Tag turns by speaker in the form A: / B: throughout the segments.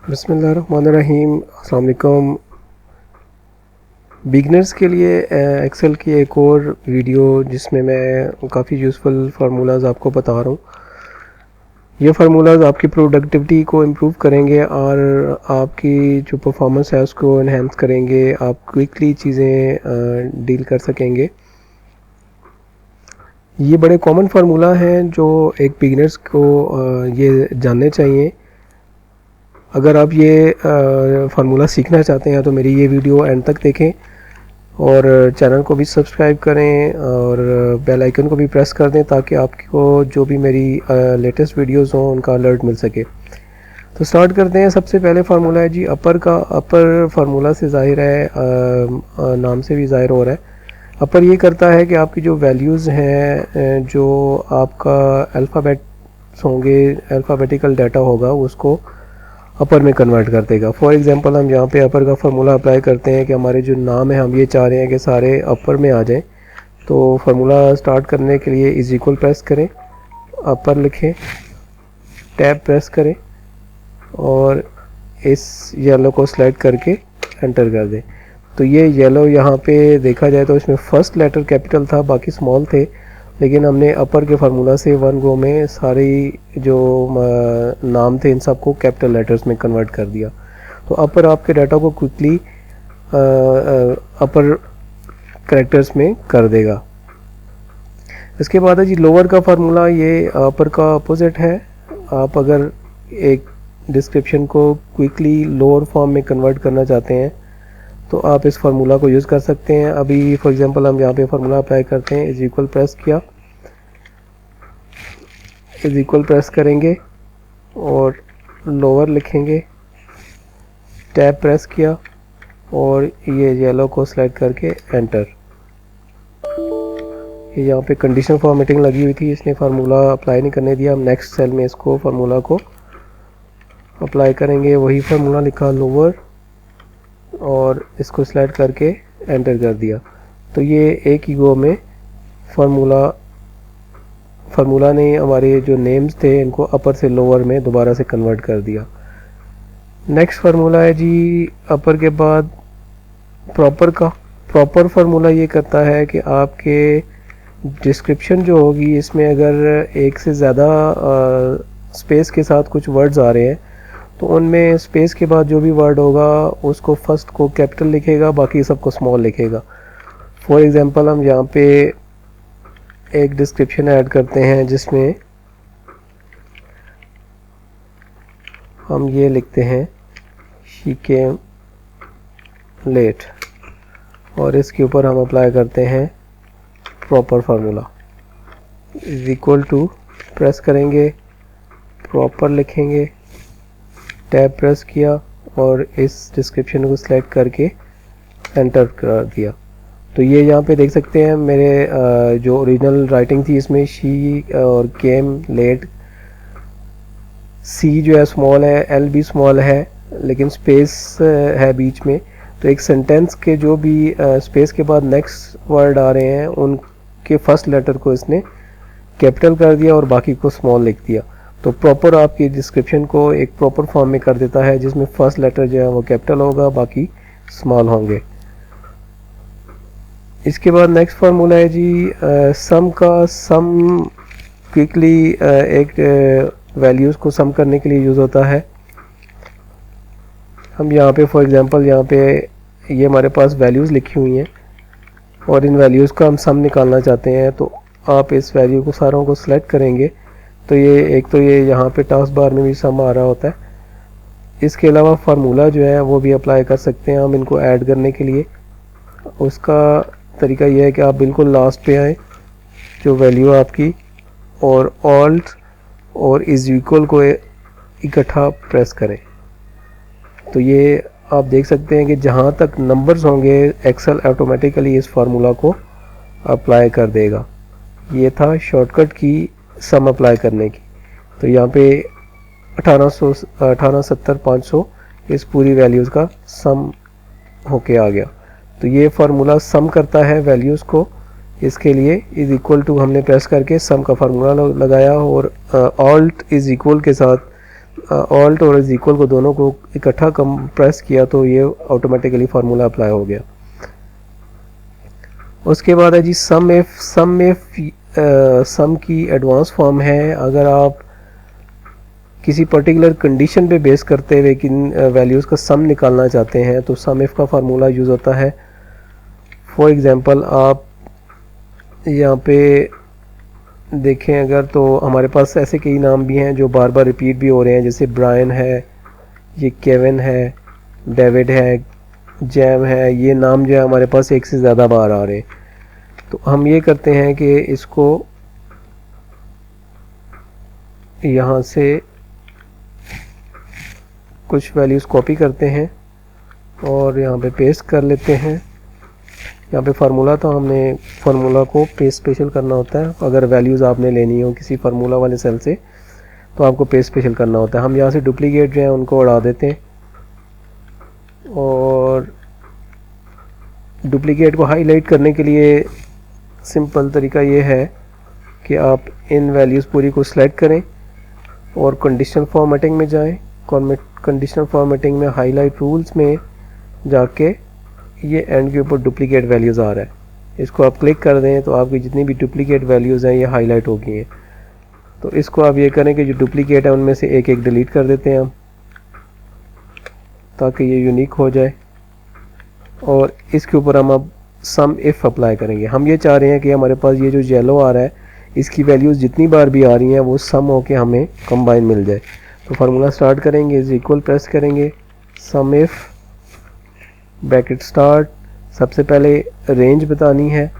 A: बिस्मिल्लाहिर्रहमानिर्रहीम। अस्सलाम वालेकुम। बिगनर्स के लिए एक्सेल की एक और वीडियो जिसमें मैं काफ़ी यूज़फुल फार्मूलाज आपको बता रहा हूँ। ये फार्मूलाज आपकी प्रोडक्टिविटी को इम्प्रूव करेंगे और आपकी जो परफॉर्मेंस है उसको इन्हेंस करेंगे। आप क्विकली चीज़ें डील कर सकेंगे। ये बड़े कॉमन फार्मूला हैं जो एक बिगनर्स को ये जानने चाहिए। अगर आप ये फार्मूला सीखना चाहते हैं तो मेरी ये वीडियो एंड तक देखें और चैनल को भी सब्सक्राइब करें और बेल आइकन को भी प्रेस कर दें ताकि आपको जो भी मेरी लेटेस्ट वीडियोस हों उनका अलर्ट मिल सके। तो स्टार्ट करते हैं। सबसे पहले फार्मूला है जी अपर का। अपर फार्मूला से ज़ाहिर है, नाम से भी ज़ाहिर हो रहा है। अपर ये करता है कि आपकी जो वैल्यूज़ हैं, जो आपका अल्फ़ाबेट्स होंगे, अल्फ़ाबेटिकल डाटा होगा, उसको अपर में कन्वर्ट कर देगा। फॉर एग्जांपल हम यहाँ पे अपर का फार्मूला अप्लाई करते हैं कि हमारे जो नाम है हम ये चाह रहे हैं कि सारे अपर में आ जाएं। तो फार्मूला स्टार्ट करने के लिए इज इक्वल प्रेस करें, अपर लिखें, टैब प्रेस करें और इस येलो को सिलेक्ट करके एंटर कर दें। तो ये येलो यहाँ पे देखा जाए तो इसमें फर्स्ट लेटर कैपिटल था, बाकी स्मॉल थे, लेकिन हमने अपर के फार्मूला से वन गो में सारी जो नाम थे इन सबको कैपिटल लेटर्स में कन्वर्ट कर दिया। तो अपर आपके डाटा को क्विकली अपर कैरेक्टर्स में कर देगा। इसके बाद है जी लोअर का फार्मूला। ये अपर का अपोजिट है। आप अगर एक डिस्क्रिप्शन को क्विकली लोअर फॉर्म में कन्वर्ट करना चाहते हैं तो आप इस फार्मूला को यूज़ कर सकते हैं। अभी फॉर एग्जांपल हम यहाँ पे फार्मूला अप्लाई करते हैं। इज इक्वल प्रेस किया, इज इक्वल प्रेस करेंगे और लोअर लिखेंगे, टैब प्रेस किया और ये येलो को सिलेक्ट करके एंटर। ये यहाँ पे कंडीशन फॉर्मेटिंग लगी हुई थी, इसने फार्मूला अप्लाई नहीं करने दिया। हम नेक्स्ट सेल में इसको फार्मूला को अप्लाई करेंगे। वही फार्मूला लिखा लोअर और इसको सिलेक्ट करके एंटर कर दिया। तो ये एक ही गो में फार्मूला ने हमारे जो नेम्स थे इनको अपर से लोअर में दोबारा से कन्वर्ट कर दिया। नेक्स्ट फार्मूला है जी अपर के बाद प्रॉपर का। प्रॉपर फार्मूला ये करता है कि आपके डिस्क्रिप्शन जो होगी इसमें अगर एक से ज़्यादा स्पेस के साथ कुछ वर्ड्स आ रहे हैं तो उनमें स्पेस के बाद जो भी वर्ड होगा उसको फर्स्ट को कैपिटल लिखेगा, बाकी सबको स्मॉल लिखेगा। फॉर एग्जांपल हम यहाँ पे एक डिस्क्रिप्शन ऐड करते हैं जिसमें हम ये लिखते हैं शी केम लेट और इसके ऊपर हम अप्लाई करते हैं proper formula. Is equal to press करेंगे, प्रॉपर लिखेंगे, टैब प्रेस किया और इस डिस्क्रिप्शन को सिलेक्ट करके एंटर कर दिया। तो ये यहाँ पे देख सकते हैं मेरे जो ओरिजिनल राइटिंग थी इसमें शी और केम लेट, सी जो है स्मॉल है, एल भी स्मॉल है, लेकिन स्पेस है बीच में। तो एक सेंटेंस के जो भी स्पेस के बाद नेक्स्ट वर्ड आ रहे हैं उनके फर्स्ट लेटर को इसने कैपिटल कर दिया और बाकी को स्मॉल लिख दिया। तो प्रॉपर आपकी डिस्क्रिप्शन को एक प्रॉपर फॉर्म में कर देता है जिसमें फर्स्ट लेटर जो है वो कैपिटल होगा, बाकी स्मॉल होंगे। इसके बाद नेक्स्ट फार्मूला है जी सम का। सम क्विकली एक वैल्यूज़ को सम करने के लिए यूज़ होता है। हम यहाँ पे फॉर एग्जांपल यहाँ पे ये हमारे पास वैल्यूज़ लिखी हुई हैं और इन वैल्यूज़ का हम सम निकालना चाहते हैं। तो आप इस वैल्यू को सारों को सिलेक्ट करेंगे तो ये यहाँ पे टास्क बार में भी सम आ रहा होता है। इसके अलावा फार्मूला जो है वो भी अप्लाई कर सकते हैं हम इनको ऐड करने के लिए। उसका तरीका यह है कि आप बिल्कुल लास्ट पे आएँ, जो वैल्यू आपकी, और ऑल्ट और इज इक्वल को इकट्ठा प्रेस करें। तो ये आप देख सकते हैं कि जहाँ तक नंबर्स होंगे एक्सेल ऑटोमेटिकली इस फार्मूला को अप्लाई कर देगा। ये था शॉर्टकट की सम अप्लाई करने की। तो यहाँ पे 1870 500 इस पूरी वैल्यूज़ का सम होके आ गया। तो ये फार्मूला सम करता है वैल्यूज़ को। इसके लिए इज इक्वल टू हमने प्रेस करके सम का फार्मूला लगाया और ऑल्ट इज इक्वल के साथ ऑल्ट और इज इक्वल को दोनों को इकट्ठा कंप्रेस किया तो ये ऑटोमेटिकली फार्मूला अप्लाई हो गया। उसके बाद है जी सम इफ। सम की एडवांस फॉर्म है। अगर आप किसी पर्टिकुलर कंडीशन पे बेस करते हुए किन वैल्यूज़ का सम निकालना चाहते हैं तो सम इफ का फार्मूला यूज़ होता है। फॉर एग्ज़ाम्पल आप यहाँ पे देखें अगर तो हमारे पास ऐसे कई नाम भी हैं जो बार बार रिपीट भी हो रहे हैं, जैसे ब्रायन है, ये केविन है, डेविड है, जैम है। ये नाम जो है हमारे पास एक से ज़्यादा बार आ रहे हैं। तो हम ये करते हैं कि इसको यहाँ से कुछ वैल्यूज़ कॉपी करते हैं और यहाँ पे पेस्ट कर लेते हैं। यहाँ पे फार्मूला तो हमने फार्मूला को पेस्ट स्पेशल करना होता है। अगर वैल्यूज़ आपने लेनी हो किसी फार्मूला वाले सेल से तो आपको पेस्ट स्पेशल करना होता है। हम यहाँ से डुप्लीकेट जो है उनको उड़ा देते हैं और डुप्लीकेट को हाईलाइट करने के लिए सिंपल तरीका ये है कि आप इन वैल्यूज़ पूरी को सिलेक्ट करें और कंडीशनल फॉर्मेटिंग में जाएं। कंडीशनल फॉर्मेटिंग में हाईलाइट रूल्स में जाके ये एंड के ऊपर डुप्लीकेट वैल्यूज़ आ रहा है, इसको आप क्लिक कर दें तो आपकी जितनी भी डुप्लीकेट वैल्यूज़ हैं ये हाईलाइट हो गई हैं। तो इसको आप ये करें कि जो डुप्लीकेट है उनमें से एक एक डिलीट कर देते हैं हम, ताकि ये यूनिक हो जाए। और इसके ऊपर हम अब सम इफ़ अप्लाई करेंगे। हम ये चाह रहे हैं कि हमारे पास ये जो येलो आ रहा है इसकी वैल्यूज़ जितनी बार भी आ रही हैं वो सम होके हमें कंबाइन मिल जाए। तो फार्मूला स्टार्ट करेंगे, इज इक्वल प्रेस करेंगे, सम इफ़ ब्रैकेट स्टार्ट। सबसे पहले रेंज बतानी है।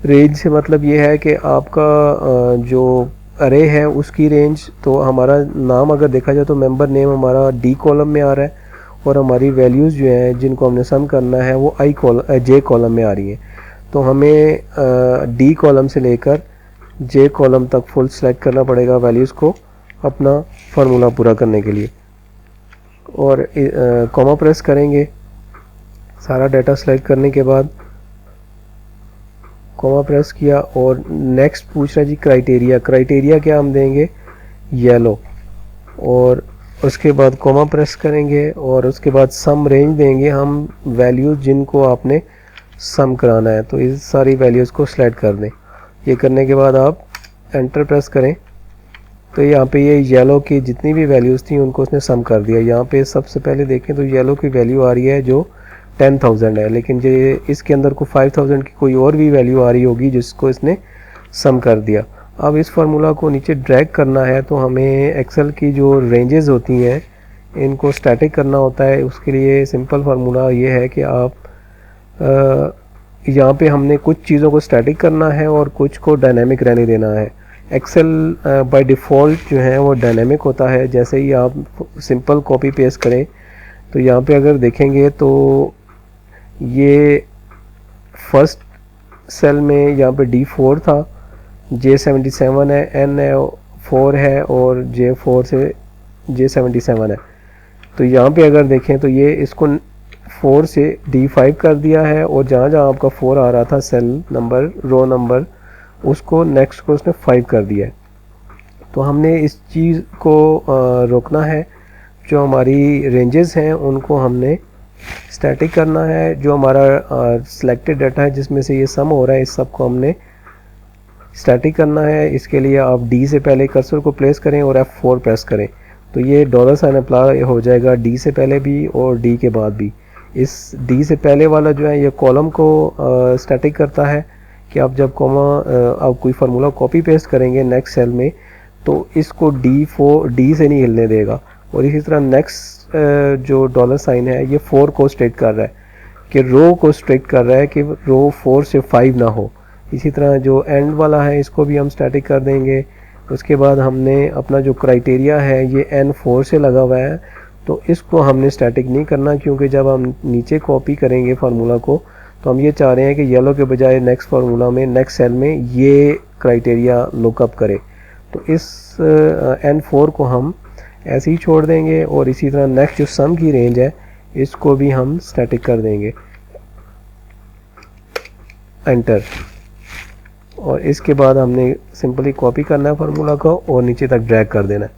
A: रेंज से मतलब ये है कि आपका जो अरे है उसकी रेंज। तो हमारा नाम अगर देखा जाए तो मेंबर नेम हमारा डी कॉलम में आ रहा है और हमारी वैल्यूज़ जो हैं जिनको हमने सम करना है वो जे कॉलम में आ रही हैं। तो हमें डी कॉलम से लेकर जे कॉलम तक फुल सेलेक्ट करना पड़ेगा वैल्यूज़ को अपना फार्मूला पूरा करने के लिए। और कॉमा प्रेस करेंगे। सारा डाटा सेलेक्ट करने के बाद कॉमा प्रेस किया और नेक्स्ट पूछ रहा है जी क्राइटेरिया। क्राइटेरिया क्या हम देंगे, येलो। और उसके बाद कॉमा प्रेस करेंगे और उसके बाद सम रेंज देंगे हम वैल्यूज़ जिनको आपने सम कराना है। तो इस सारी वैल्यूज़ को सिलेक्ट कर दें। ये करने के बाद आप एंटर प्रेस करें तो यहाँ पे ये येलो की जितनी भी वैल्यूज़ थी उनको उसने सम कर दिया। यहाँ पे सबसे पहले देखें तो येलो की वैल्यू आ रही है जो 10,000 है, लेकिन ये इसके अंदर को 5,000 की कोई और भी वैल्यू आ रही होगी जिसको इसने सम कर दिया। अब इस फार्मूला को नीचे ड्रैग करना है तो हमें एक्सेल की जो रेंजेस होती हैं इनको स्टैटिक करना होता है। उसके लिए सिंपल फार्मूला ये है कि आप यहाँ पे हमने कुछ चीज़ों को स्टैटिक करना है और कुछ को डायनेमिक रहने देना है। एक्सेल बाय डिफ़ॉल्ट जो है वो डायनेमिक होता है। जैसे ही आप सिंपल कॉपी पेस्ट करें तो यहाँ पे अगर देखेंगे तो ये फर्स्ट सेल में यहाँ पे D4 था, J77 है, N4 है और J4 से J77 है। तो यहाँ पे अगर देखें तो ये इसको 4 से D5 कर दिया है और जहाँ जहाँ आपका 4 आ रहा था सेल नंबर रो नंबर उसको नेक्स्ट को उसने 5 कर दिया है। तो हमने इस चीज़ को रोकना है। जो हमारी रेंजेस हैं उनको हमने स्टैटिक करना है। जो हमारा सिलेक्टेड डाटा है जिसमें से ये सम हो रहा है इस सब को हमने स्टैटिक करना है। इसके लिए आप डी से पहले कर्सर को प्लेस करें और F4 प्रेस करें तो ये $साइन अप्लाई हो जाएगा डी से पहले भी और डी के बाद भी। इस डी से पहले वाला जो है ये कॉलम को स्टैटिक करता है कि आप जब आप कोई फार्मूला कॉपी पेस्ट करेंगे नेक्स्ट सेल में तो इसको डी से नहीं हिलने देगा। और इसी तरह नेक्स्ट जो $साइन है ये 4 को स्ट्रेट कर रहा है कि रो को स्ट्रेट कर रहा है कि रो 4 से 5 ना हो। इसी तरह जो एंड वाला है इसको भी हम स्टैटिक कर देंगे। उसके बाद हमने अपना जो क्राइटेरिया है ये N4 से लगा हुआ है तो इसको हमने स्टैटिक नहीं करना, क्योंकि जब हम नीचे कॉपी करेंगे फार्मूला को तो हम ये चाह रहे हैं कि येलो के बजाय नेक्स्ट फार्मूला में नेक्स्ट सेल में ये क्राइटेरिया लुकअप करे। तो इस N4 को हम ऐसे ही छोड़ देंगे और इसी तरह नेक्स्ट जो सम की रेंज है इसको भी हम स्टैटिक कर देंगे। एंटर। और इसके बाद हमने सिंपली कॉपी करना है फार्मूला को और नीचे तक ड्रैग कर देना है।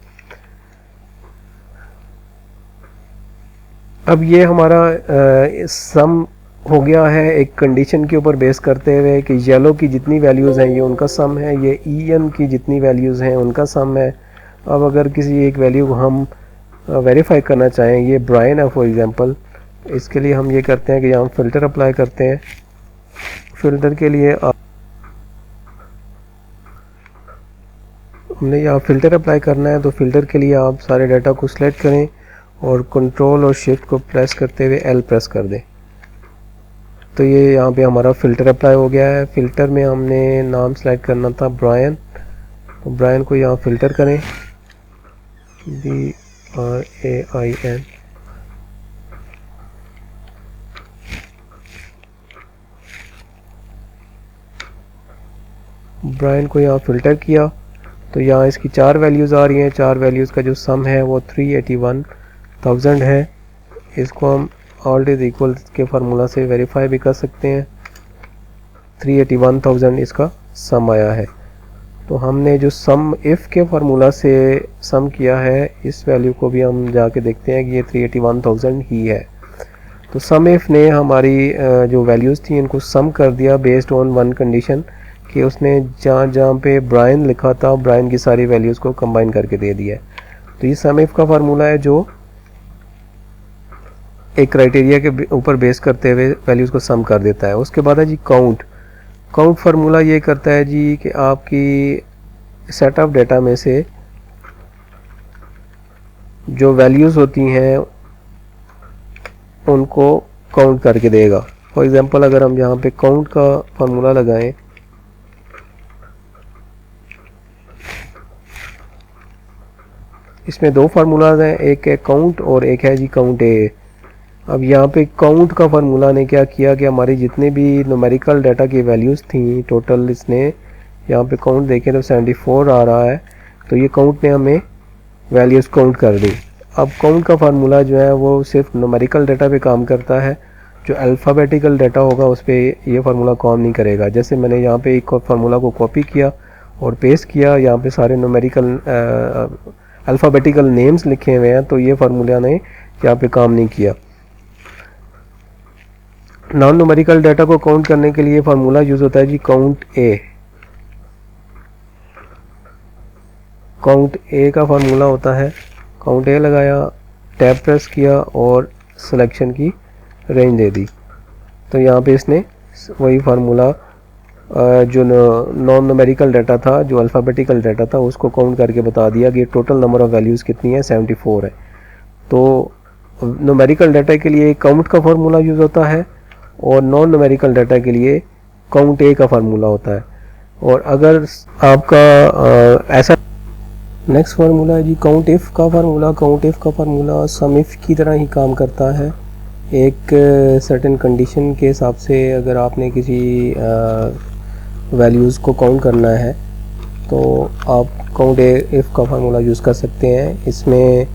A: अब ये हमारा सम हो गया है एक कंडीशन के ऊपर बेस करते हुए कि येलो की जितनी वैल्यूज़ हैं ये उनका सम है, ये ईएन की जितनी वैल्यूज़ हैं उनका सम है। अब अगर किसी एक वैल्यू को हम वेरीफाई करना चाहें, ये ब्रायन है फॉर एग्जांपल, इसके लिए हम ये करते हैं कि यहाँ फ़िल्टर अप्लाई करते हैं। फ़िल्टर के लिए हमने यहाँ फ़िल्टर अप्लाई करना है, तो फ़िल्टर के लिए आप सारे डाटा को सिलेक्ट करें और कंट्रोल और शिफ्ट को प्रेस करते हुए एल प्रेस कर दें। तो ये यहाँ पे हमारा फ़िल्टर अप्लाई हो गया है। फ़िल्टर में हमने नाम सेलेक्ट करना था ब्रायन, तो ब्रायन को यहाँ फ़िल्टर करें, BRAIN। ब्रायन को यहाँ फ़िल्टर किया तो यहाँ इसकी 4 वैल्यूज़ आ रही हैं। 4 वैल्यूज़ का जो सम है वो 381,000 है। इसको हम ऑल इज इक्वल के फार्मूला से वेरीफाई भी कर सकते हैं। 381,000 इसका सम आया है। तो हमने जो सम इफ़ के फार्मूला से सम किया है, इस वैल्यू को भी हम जाके देखते हैं कि ये 381,000 ही है। तो सम इफ़ ने हमारी जो वैल्यूज़ थी इनको सम कर दिया बेस्ड ऑन वन कंडीशन कि उसने जहाँ पे ब्रायन लिखा था ब्रायन की सारी वैल्यूज़ को कंबाइन करके दे दिया है। तो ये सम इफ़ का फार्मूला है जो एक क्राइटेरिया के ऊपर बेस करते हुए वैल्यूज़ को सम कर देता है। उसके बाद है जी काउंट। काउंट फार्मूला ये करता है जी कि आपकी सेट ऑफ डाटा में से जो वैल्यूज़ होती हैं उनको काउंट करके देगा। फॉर एग्जांपल अगर हम यहाँ पे काउंट का फार्मूला लगाएं, इसमें 2 फार्मूलाज हैं, एक है काउंट और एक है जी काउंट ए। अब यहाँ पे काउंट का फार्मूला ने क्या किया कि हमारी जितने भी न्यूमेरिकल डाटा की वैल्यूज़ थी टोटल, इसने यहाँ पे काउंट देखें तो 74 आ रहा है। तो ये काउंट ने हमें वैल्यूज़ काउंट कर दी। अब काउंट का फार्मूला जो है वो सिर्फ न्यूमेरिकल डाटा पे काम करता है, जो अल्फ़ाबेटिकल डाटा होगा उस पर ये फार्मूला काम नहीं करेगा। जैसे मैंने यहाँ पे एक फार्मूला को कॉपी किया और पेस्ट किया, यहाँ पे सारे न्यूमेरिकल अल्फ़ाबेटिकल नेम्स लिखे हुए हैं, तो ये फार्मूला ने यहाँ पे काम नहीं किया। नॉन न्यूमेरिकल डाटा को काउंट करने के लिए फार्मूला यूज़ होता है जी काउंट ए। काउंट ए का फार्मूला होता है, काउंट ए लगाया, टैब प्रेस किया और सिलेक्शन की रेंज दे दी। तो यहाँ पे इसने वही फार्मूला जो नॉन न्यूमेरिकल डाटा था, जो अल्फ़ाबेटिकल डाटा था, उसको काउंट करके बता दिया कि टोटल नंबर ऑफ़ वैल्यूज़ कितनी है, 74 है। तो न्यूमेरिकल डाटा के लिए काउंट का फार्मूला यूज़ होता है और नॉन न्यूमेरिकल डाटा के लिए काउंट ए का फार्मूला होता है। और अगर आपका ऐसा नेक्स्ट फार्मूला है जी काउंट इफ़ का फार्मूला। काउंट इफ़ का फार्मूला सम इफ़ की तरह ही काम करता है। एक सर्टेन कंडीशन के हिसाब से अगर आपने किसी वैल्यूज़ को काउंट करना है तो आप काउंट इफ़ का फार्मूला यूज़ कर सकते हैं। इसमें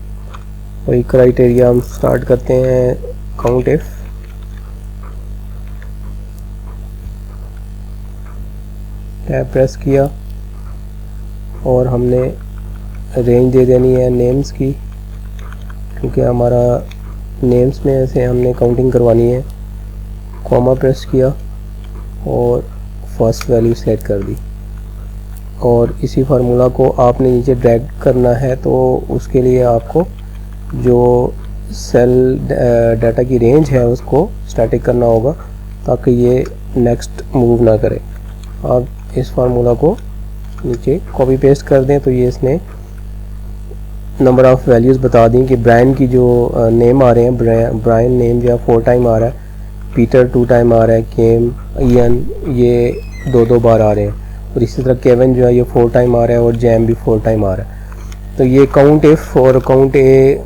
A: वही क्राइटेरिया हम स्टार्ट करते हैं, काउंट इफ़, टैब प्रेस किया और हमने रेंज दे देनी है नेम्स की, क्योंकि हमारा नेम्स में से हमने काउंटिंग करवानी है। कॉमा प्रेस किया और फर्स्ट वैल्यू सेलेक्ट कर दी और इसी फार्मूला को आपने नीचे ड्रैग करना है, तो उसके लिए आपको जो सेल डाटा की रेंज है उसको स्टैटिक करना होगा ताकि ये नेक्स्ट मूव ना करे। आप इस फार्मूला को नीचे कॉपी पेस्ट कर दें तो ये इसने नंबर ऑफ़ वैल्यूज़ बता दी कि ब्रायन की जो नेम आ रहे हैं, ब्रायन नेम जो है 4 टाइम आ रहा है, पीटर 2 टाइम आ रहा है, केम, ईएन ये 2-2 बार आ रहे हैं, और इसी तरह केविन जो है ये 4 टाइम आ रहा है और जैम भी 4 टाइम आ रहा है। तो ये काउंट इफ़ और काउंट ए,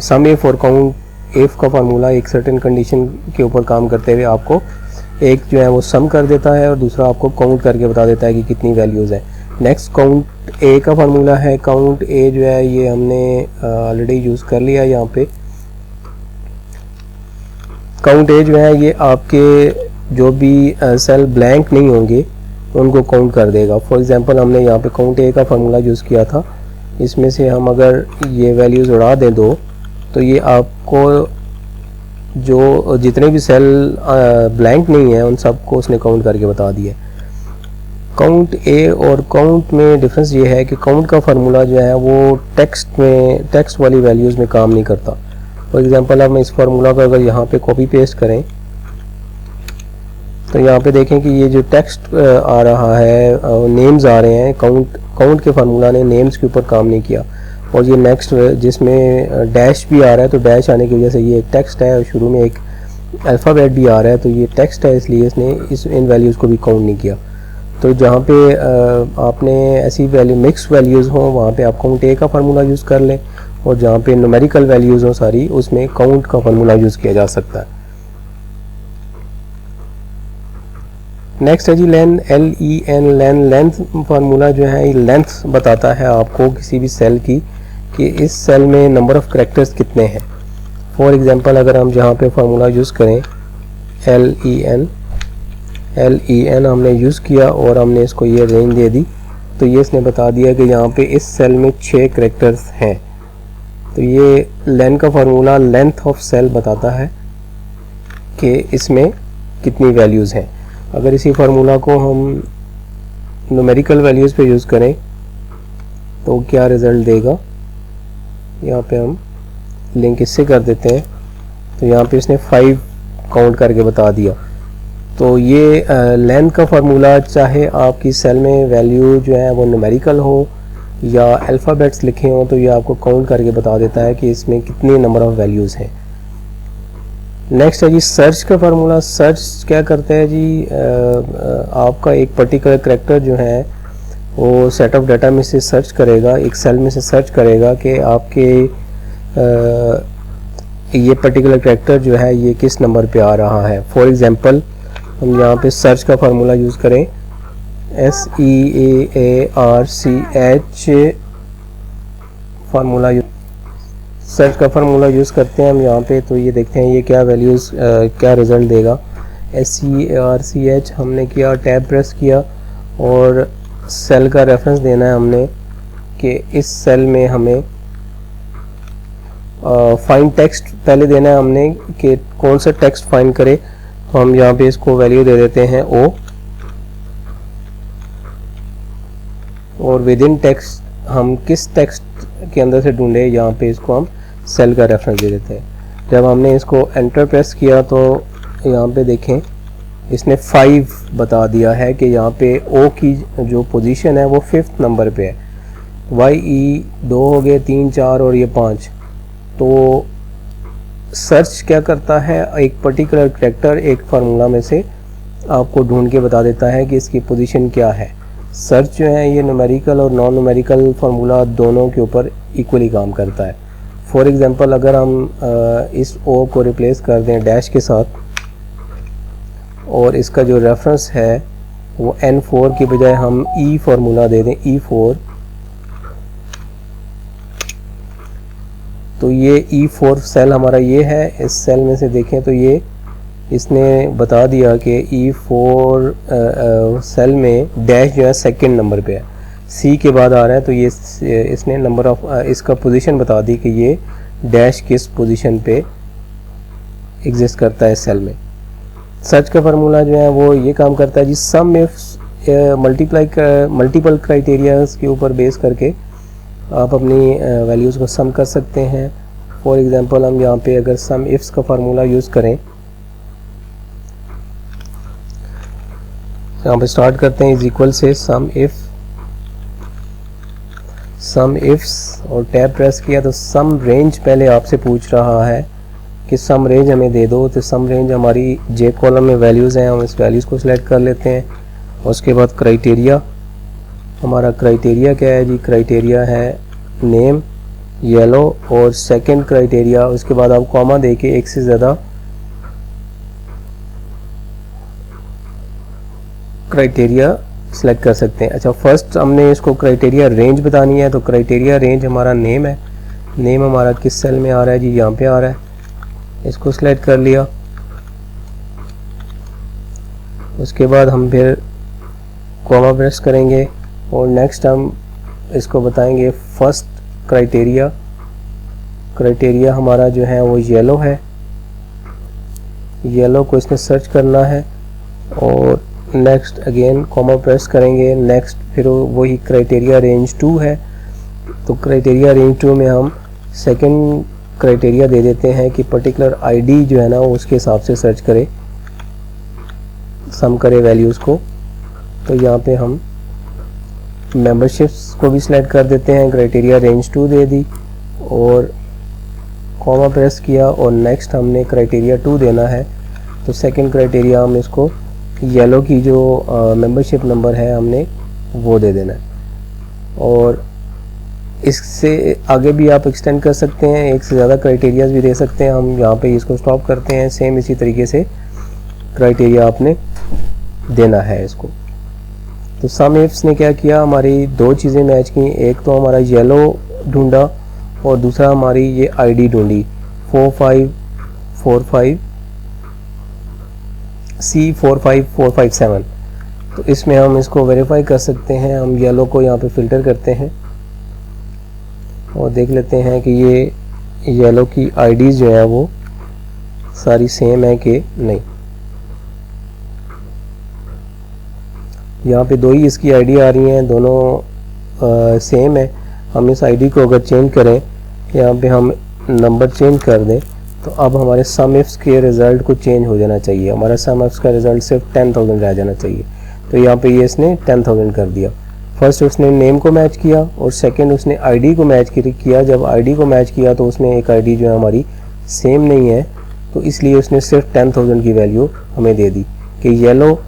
A: सम इफ़ और काउंट इफ़ का फार्मूला एक सर्टेन कंडीशन के ऊपर काम करते हुए आपको एक जो है वो सम कर देता है और दूसरा आपको काउंट करके बता देता है कि कितनी वैल्यूज़ हैं। नेक्स्ट काउंट ए का फार्मूला है। काउंट ए जो है ये हमने ऑलरेडी यूज़ कर लिया यहाँ पे। काउंट ए जो है ये आपके जो भी सेल ब्लैंक नहीं होंगे उनको काउंट कर देगा। फॉर एग्जांपल हमने यहाँ पे काउंट ए का फार्मूला यूज़ किया था, इसमें से हम अगर ये वैल्यूज़ उड़ा दें दो, तो ये आपको जो जितने भी सेल ब्लैंक नहीं है उन सबको उसने काउंट करके बता दिया। काउंट ए और काउंट में डिफरेंस ये है कि काउंट का फार्मूला जो है वो टेक्स्ट वाली वैल्यूज़ में काम नहीं करता। फॉर एग्जांपल हम इस फार्मूला को अगर यहाँ पे कॉपी पेस्ट करें तो यहाँ पे देखें कि ये जो टेक्स्ट आ रहा है, नेम्स आ रहे हैं, काउंट के फार्मूला ने नेम्स के ऊपर काम नहीं किया। और ये नेक्स्ट जिसमें डैश भी आ रहा है, तो डैश आने की वजह से ये एक टेक्स्ट है और शुरू में एक अल्फ़ाबेट भी आ रहा है, तो ये टेक्स्ट है, इसलिए इसने इन वैल्यूज़ को भी काउंट नहीं किया। तो जहाँ पे आपने ऐसी वैल्यू मिक्स वैल्यूज़ हों वहाँ पे आप काउंट ए का फार्मूला यूज़ कर लें, और जहाँ पे न्यूमेरिकल वैल्यूज़ हों सारी, उसमें काउंट का फार्मूला यूज़ किया जा सकता है। नेक्स्ट है जी लेन, LEN, लेंथ फार्मूला जो है ये लेंथ बताता है आपको किसी भी सेल की कि इस सेल में नंबर ऑफ़ कैरेक्टर्स कितने हैं। फॉर एग्जांपल अगर हम जहाँ पे फार्मूला यूज़ करें LEN हमने यूज़ किया और हमने इसको ये रेंज दे दी, तो ये इसने बता दिया कि यहाँ पे इस सेल में 6 कैरेक्टर्स हैं। तो ये लेन का फार्मूला लेंथ ऑफ सेल बताता है कि इसमें कितनी वैल्यूज़ हैं। अगर इसी फार्मूला को हम न्यूमेरिकल वैल्यूज़ पे यूज़ करें तो क्या रिज़ल्ट देगा, यहाँ पे हम लिंक इससे कर देते हैं, तो यहाँ पे इसने 5 काउंट करके बता दिया। तो ये लेंथ का फार्मूला, चाहे आपकी सेल में वैल्यू जो है वो न्यूमेरिकल हो या अल्फ़ाबेट्स लिखे हों, तो ये आपको काउंट करके बता देता है कि इसमें कितनी नंबर ऑफ़ वैल्यूज़ हैं। नेक्स्ट है जी सर्च का फार्मूला। सर्च क्या करता है जी, आपका एक पर्टिकुलर कैरेक्टर जो है वो सेट ऑफ डाटा में से सर्च करेगा, एक सेल में से सर्च करेगा कि आपके ये पर्टिकुलर कैरेक्टर जो है ये किस नंबर पे आ रहा है। फॉर एग्जांपल हम यहाँ पे सर्च का फार्मूला यूज़ करें, SEARCH फार्मूला सर्च का फार्मूला यूज़ करते हैं हम यहाँ पे, तो ये देखते हैं ये क्या वैल्यूज़ क्या रिज़ल्ट देगा। SEARCH हमने किया, टैब प्रेस किया और सेल का रेफरेंस देना है हमने कि इस सेल में हमें फाइंड टेक्स्ट पहले देना है हमने कि कौन सा टेक्स्ट फाइंड करे। तो हम यहाँ पे इसको वैल्यू दे देते हैं O, और विद इन टेक्स्ट हम किस टेक्स्ट के अंदर से ढूंढे, यहाँ पे इसको हम सेल का रेफरेंस दे देते हैं। जब हमने इसको एंटर प्रेस किया तो यहाँ पे देखें इसने 5 बता दिया है कि यहाँ पे O की जो पोजीशन है वो 5th नंबर पे है। YE 2 हो गए, 3, 4 और ये 5। तो सर्च क्या करता है, एक पर्टिकुलर कैरेक्टर एक फार्मूला में से आपको ढूंढ के बता देता है कि इसकी पोजीशन क्या है। सर्च जो है ये न्यूमेरिकल और नॉन न्यूमेरिकल फार्मूला दोनों के ऊपर इक्वली काम करता है। फॉर एग्जांपल अगर हम इस O को रिप्लेस कर दें डैश के साथ और इसका जो रेफरेंस है वो N4 की बजाय हम E फार्मूला दे दें, E4, तो ये E4 सेल हमारा ये है। इस सेल में से देखें तो ये इसने बता दिया कि E4 सेल में डैश जो है 2nd नंबर पे है, C के बाद आ रहा है, तो ये इसने नंबर ऑफ इसका पोजीशन बता दी कि ये डैश किस पोजीशन पे एग्जिस्ट करता है इस सेल में। सर्च का फार्मूला जो है वो ये काम करता है जी, सम इफ मल्टीपल क्राइटेरियाज के ऊपर बेस करके आप अपनी वैल्यूज़ को सम कर सकते हैं। फॉर एग्जांपल हम यहाँ पे अगर सम इफ्स का फार्मूला यूज़ करें, यहाँ पे स्टार्ट करते हैं इज इक्वल से सम इफ्स और टैब प्रेस किया तो सम रेंज पहले आपसे पूछ रहा है कि सम रेंज हमें दे दो। तो सम रेंज हमारी जे कॉलम में वैल्यूज़ हैं, हम इस वैल्यूज़ को सिलेक्ट कर लेते हैं। उसके बाद क्राइटेरिया, हमारा क्राइटेरिया क्या है जी, क्राइटेरिया है नेम, येलो और सेकंड क्राइटेरिया, उसके बाद आप कॉमा दे के एक से ज़्यादा क्राइटेरिया सेलेक्ट कर सकते हैं। अच्छा, फर्स्ट हमने इसको क्राइटेरिया रेंज बतानी है, तो क्राइटेरिया रेंज हमारा नेम है। नेम हमारा किस सेल में आ रहा है जी, यहाँ पे आ रहा है, इसको सिलेक्ट कर लिया। उसके बाद हम फिर कॉमा प्रेस करेंगे और नेक्स्ट हम इसको बताएंगे फर्स्ट क्राइटेरिया हमारा जो है वो येलो है, येलो को इसमें सर्च करना है और नेक्स्ट अगेन कॉमा प्रेस करेंगे। नेक्स्ट फिर वही क्राइटेरिया रेंज 2 है, तो क्राइटेरिया रेंज 2 में हम सेकंड क्राइटेरिया दे देते हैं कि पर्टिकुलर आईडी जो है ना वो उसके हिसाब से सर्च करे, सम करे वैल्यूज़ को। तो यहाँ पे हम मेंबरशिप्स को भी सिलेक्ट कर देते हैं, क्राइटेरिया रेंज 2 दे दी और कॉमा प्रेस किया और नेक्स्ट हमने क्राइटेरिया 2 देना है। तो सेकंड क्राइटेरिया हम इसको येलो की जो मेंबरशिप नंबर है हमने वो दे देना है। और इससे आगे भी आप एक्सटेंड कर सकते हैं, एक से ज़्यादा क्राइटेरियाज भी दे सकते हैं। हम यहाँ पे इसको स्टॉप करते हैं। सेम इसी तरीके से क्राइटेरिया आपने देना है इसको। तो सम इफ्स ने क्या किया, हमारी दो चीज़ें मैच की, एक तो हमारा येलो ढूंढा और दूसरा हमारी ये आईडी ढूंढी 4545 C45457। तो इसमें हम इसको वेरीफाई कर सकते हैं। हम येलो को यहाँ पे फ़िल्टर करते हैं और देख लेते हैं कि ये येलो की आईडीज़ जो है वो सारी सेम है कि नहीं। यहाँ पे दो ही इसकी आईडी आ रही हैं, दोनों सेम है। हम इस आईडी को अगर चेंज करें, यहाँ पे हम नंबर चेंज कर दें, तो अब हमारे सम इफ्स के रिज़ल्ट को चेंज हो जाना चाहिए। हमारा सम इफ्स का रिज़ल्ट सिर्फ 10,000 रह जाना चाहिए। तो यहाँ पे ये इसने 10,000 कर दिया। फर्स्ट उसने नेम को मैच किया और सेकंड उसने आईडी को मैच किया। जब आईडी को मैच किया तो उसमें एक आईडी जो है हमारी सेम नहीं है, तो इसलिए उसने सिर्फ 10,000 की वैल्यू हमें दे दी कि येलो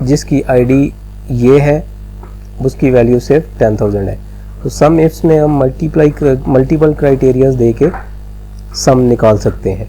A: जिसकी आईडी ये है उसकी वैल्यू सिर्फ 10,000 है। तो सम इफ्स में हम मल्टीपल क्राइटेरियाज दे के सम निकाल सकते हैं।